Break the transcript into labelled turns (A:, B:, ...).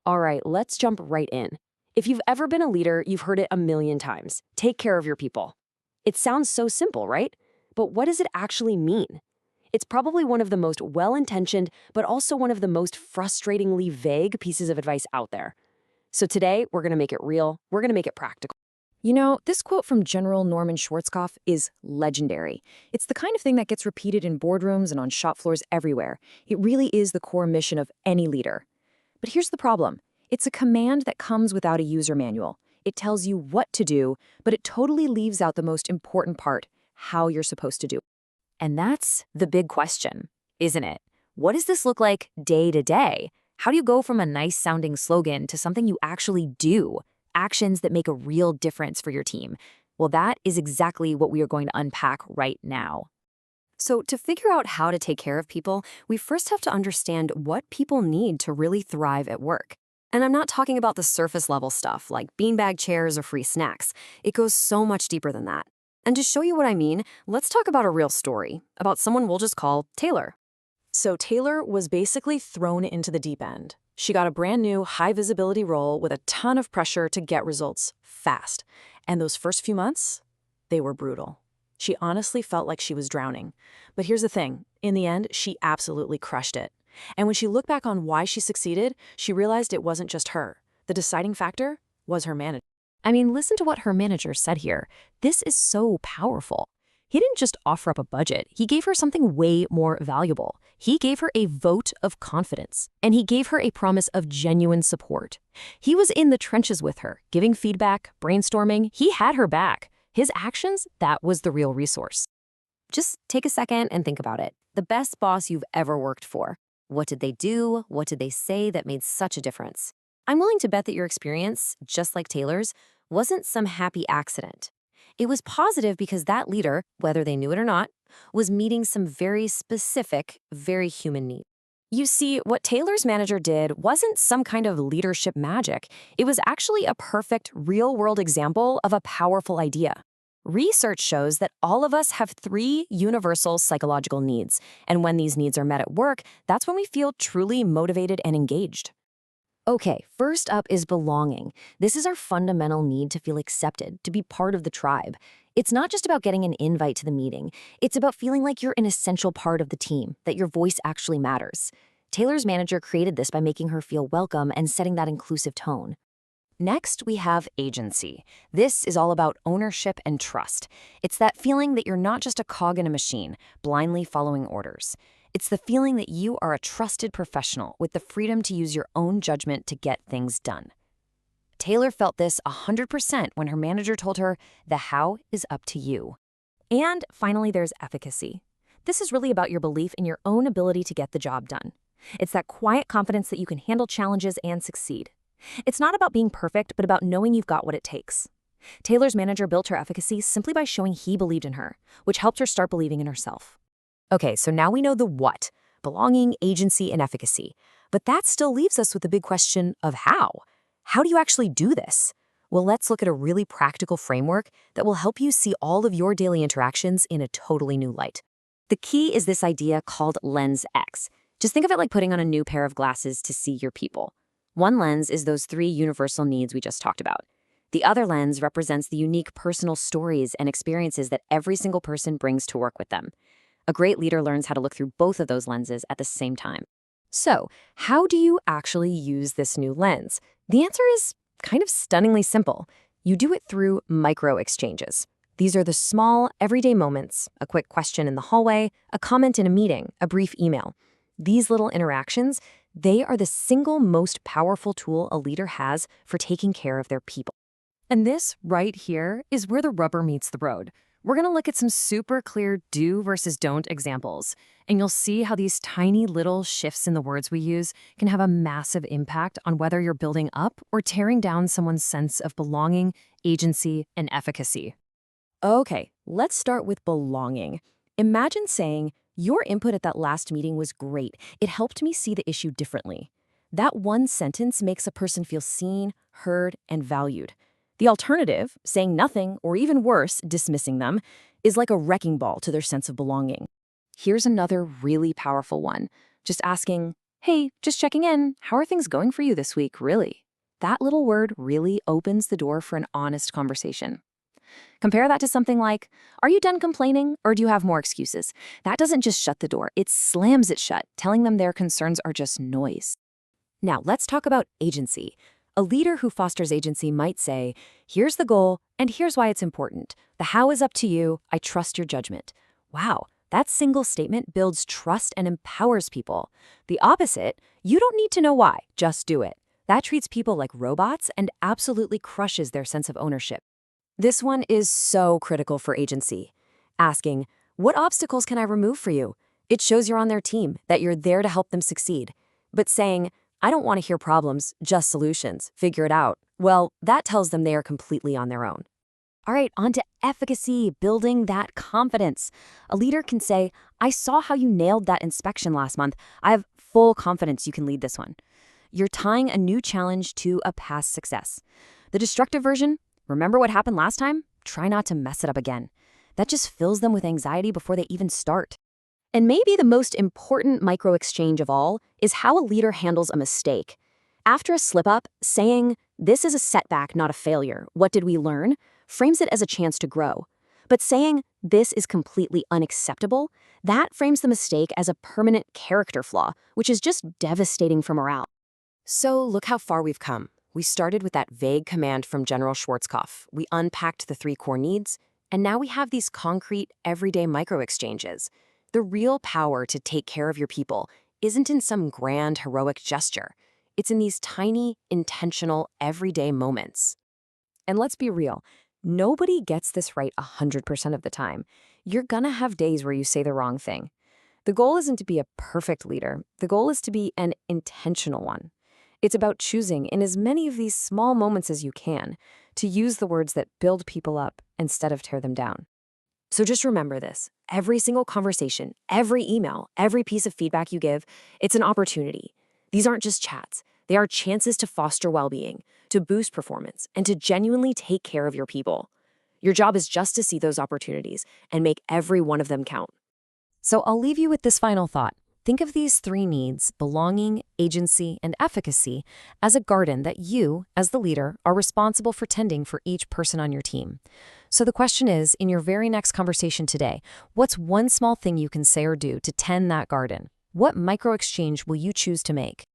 A: All right, let's jump right in. If you've ever been a leader, you've heard it a million times. Take care of your people. It sounds so simple, right? But what does it actually mean? It's probably one of the most well-intentioned, but also one of the most frustratingly vague pieces of advice out there. So today, we're going to make it real. We're going to make it practical. You know, this quote from General Norman Schwarzkopf is legendary. It's the kind of thing that gets repeated in boardrooms and on shop floors everywhere. It really is the core mission of any leader. But here's the problem. It's a command that comes without a user manual. It tells you what to do, but it totally leaves out the most important part, how you're supposed to do it. And that's the big question, isn't it? What does this look like day to day? How do you go from a nice-sounding slogan to something you actually do? Actions that make a real difference for your team. Well, that is exactly what we are going to unpack right now. So to figure out how to take care of people, we first have to understand what people need to really thrive at work. And I'm not talking about the surface level stuff like beanbag chairs or free snacks. It goes so much deeper than that. And to show you what I mean, let's talk about a real story, about someone we'll just call Taylor. So Taylor was basically thrown into the deep end. She got a brand new high-visibility role with a ton of pressure to get results fast. And those first few months, they were brutal. She honestly felt like she was drowning. But here's the thing. In the end, she absolutely crushed it. And when she looked back on why she succeeded, she realized it wasn't just her. The deciding factor was her manager. I mean, listen to what her manager said here. This is so powerful. He didn't just offer up a budget. He gave her something way more valuable. He gave her a vote of confidence, and he gave her a promise of genuine support. He was in the trenches with her, giving feedback, brainstorming. He had her back. His actions, that was the real resource. Just take a second and think about it. The best boss you've ever worked for. What did they do? What did they say that made such a difference? I'm willing to bet that your experience, just like Taylor's, wasn't some happy accident. It was positive because that leader, whether they knew it or not, was meeting some very specific, very human needs. You see, what Taylor's manager did wasn't some kind of leadership magic. It was actually a perfect, real-world example of a powerful idea. Research shows that all of us have 3 universal psychological needs, and when these needs are met at work, that's when we feel truly motivated and engaged. Okay, first up is belonging. This is our fundamental need to feel accepted, to be part of the tribe. It's not just about getting an invite to the meeting. It's about feeling like you're an essential part of the team, that your voice actually matters. Taylor's manager created this by making her feel welcome and setting that inclusive tone. Next, we have agency. This is all about ownership and trust. It's that feeling that you're not just a cog in a machine, blindly following orders. It's the feeling that you are a trusted professional with the freedom to use your own judgment to get things done. Taylor felt this 100% when her manager told her, the how is up to you. And finally, there's efficacy. This is really about your belief in your own ability to get the job done. It's that quiet confidence that you can handle challenges and succeed. It's not about being perfect, but about knowing you've got what it takes. Taylor's manager built her efficacy simply by showing he believed in her, which helped her start believing in herself. Okay, so now we know the what, belonging, agency, and efficacy. But that still leaves us with the big question of how. How do you actually do this? Well, let's look at a really practical framework that will help you see all of your daily interactions in a totally new light. The key is this idea called Lens X. Just think of it like putting on a new pair of glasses to see your people. One lens is those 3 universal needs we just talked about. The other lens represents the unique personal stories and experiences that every single person brings to work with them. A great leader learns how to look through both of those lenses at the same time. So, how do you actually use this new lens? The answer is kind of stunningly simple. You do it through micro-exchanges. These are the small, everyday moments, a quick question in the hallway, a comment in a meeting, a brief email. These little interactions, they are the single most powerful tool a leader has for taking care of their people. And this right here is where the rubber meets the road. We're going to look at some super clear do versus don't examples, and you'll see how these tiny little shifts in the words we use can have a massive impact on whether you're building up or tearing down someone's sense of belonging, agency, and efficacy. Okay, let's start with belonging. Imagine saying, your input at that last meeting was great. It helped me see the issue differently. That one sentence makes a person feel seen, heard, and valued. The alternative, saying nothing, or even worse, dismissing them, is like a wrecking ball to their sense of belonging. Here's another really powerful one. Just asking,
B: Hey, just checking in. How are things going for you this week, really? That little word really opens the door for an honest conversation. Compare that to something like, are you done complaining or do you have more excuses? That doesn't just shut the door, it slams it shut, telling them their concerns are just noise.
A: Now, let's talk about agency. A leader who fosters agency might say, here's the goal, and here's why it's important. The how is up to you. I trust your judgment. Wow, that single statement builds trust and empowers people. The opposite, you don't need to know why, just do it. That treats people like robots and absolutely crushes their sense of ownership. This one is so critical for agency. Asking, what obstacles can I remove for you? It shows you're on their team, that you're there to help them succeed. But saying, I don't want to hear problems, just solutions, figure it out, well, that tells them they are completely on their own. All right, on to efficacy, building that confidence. A leader can say, I saw how you nailed that inspection last month. I have full confidence you can lead this one. You're tying a new challenge to a past success. The destructive version, remember what happened last time? Try not to mess it up again. That just fills them with anxiety before they even start. And maybe the most important micro-exchange of all is how a leader handles a mistake. After a slip-up, saying, this is a setback, not a failure, what did we learn, frames it as a chance to grow. But saying, this is completely unacceptable, that frames the mistake as a permanent character flaw, which is just devastating for morale. So look how far we've come. We started with that vague command from General Schwarzkopf. We unpacked the 3 core needs, and now we have these concrete, everyday micro-exchanges. The real power to take care of your people isn't in some grand, heroic gesture. It's in these tiny, intentional, everyday moments. And let's be real, nobody gets this right 100% of the time. You're gonna have days where you say the wrong thing. The goal isn't to be a perfect leader. The goal is to be an intentional one. It's about choosing, in as many of these small moments as you can, to use the words that build people up instead of tear them down. So just remember this. Every single conversation, every email, every piece of feedback you give, it's an opportunity. These aren't just chats. They are chances to foster well-being, to boost performance, and to genuinely take care of your people. Your job is just to see those opportunities and make every one of them count. So I'll leave you with this final thought. Think of these 3 needs, belonging, agency, and efficacy, as a garden that you, as the leader, are responsible for tending for each person on your team. So the question is, in your very next conversation today, what's one small thing you can say or do to tend that garden? What micro-exchange will you choose to make?